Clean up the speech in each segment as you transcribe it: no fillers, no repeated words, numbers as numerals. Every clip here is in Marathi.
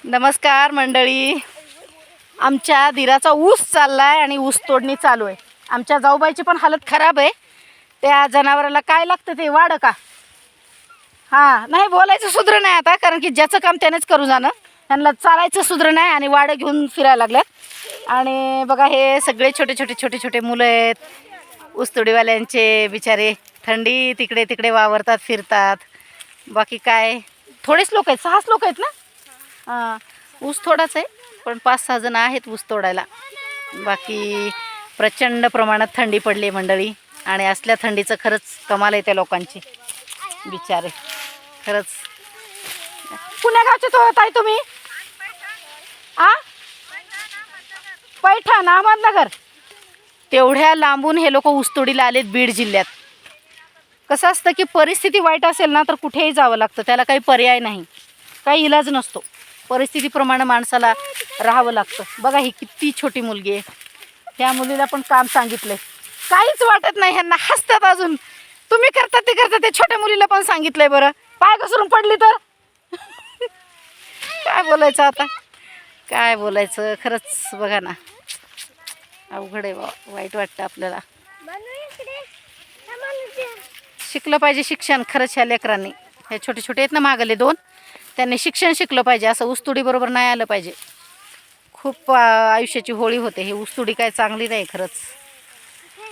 नमस्कार मंडळी. आमच्या दिराचा ऊस चाललाय आणि ऊस तोडणी चालू आहे. आमच्या जाऊबाईची पण हालत खराब आहे. त्या जनावराला काय लागतं ते वाढ का? हां, नाही बोलायचं सुधर नाही आता, कारण की ज्याचं काम त्यानेच करू जाणं. त्यांना चालायचं सुधर नाही आणि वाढ घेऊन फिरायला लागल्यात. आणि बघा हे सगळे छोटे छोटे छोटे छोटे मुलं आहेत. ऊसतोडीवाल्यांचे बिचारे थंडी तिकडे तिकडे वावरतात फिरतात. बाकी काय थोडेच लोक आहेत, 6 लोक आहेत ना. हां, ऊस थोडाच आहे पण 5-6 जण आहेत ऊस तोडायला. बाकी प्रचंड प्रमाणात थंडी पडली मंडळी आणि असल्या थंडीचं खरंच कमाल आहे त्या लोकांची बिचारे. खरंच. पुण्या गावचे तो ताई तुम्ही? आ पैठण अहमदनगर. तेवढ्या लांबून हे लोक ऊसतोडीला आलेत बीड जिल्ह्यात. कसं असतं की परिस्थिती वाईट असेल ना तर कुठेही जावं लागतं, त्याला काही पर्याय नाही, काही इलाज नसतो. परिस्थितीप्रमाणे माणसाला राहावं लागतं. बघा ही किती छोटी मुलगी आहे. त्या मुलीला पण काम सांगितलं, काहीच वाटत नाही ह्यांना, हसतात अजून. तुम्ही करता ते करता, ते छोट्या मुलीला पण सांगितलंय. बरं पाय घसरून पडली तर काय बोलायचं आता, काय बोलायचं. खरंच बघा ना, अवघड आहे बा. वाईट वाटतं आपल्याला. शिकलं पाहिजे शिक्षण खरंच ह्या लेकरांनी. हे छोटे छोटे आहेत ना मागले 2, त्यांनी शिक्षण शिकलं पाहिजे. असं ऊसतोडी बरोबर नाही आलं पाहिजे. खूप आयुष्याची होळी होते. हे ऊसतोडी काय चांगली नाही खरंच.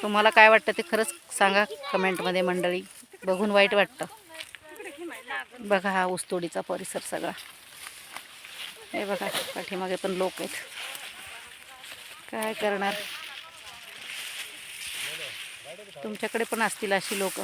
तुम्हाला काय वाटतं ते खरंच सांगा कमेंटमध्ये मंडळी. बघून वाईट वाटतं. बघा हा ऊसतोडीचा परिसर सगळा. हे बघा पाठीमागे पण लोक आहेत. काय करणार, तुमच्याकडे पण असतील अशी लोक.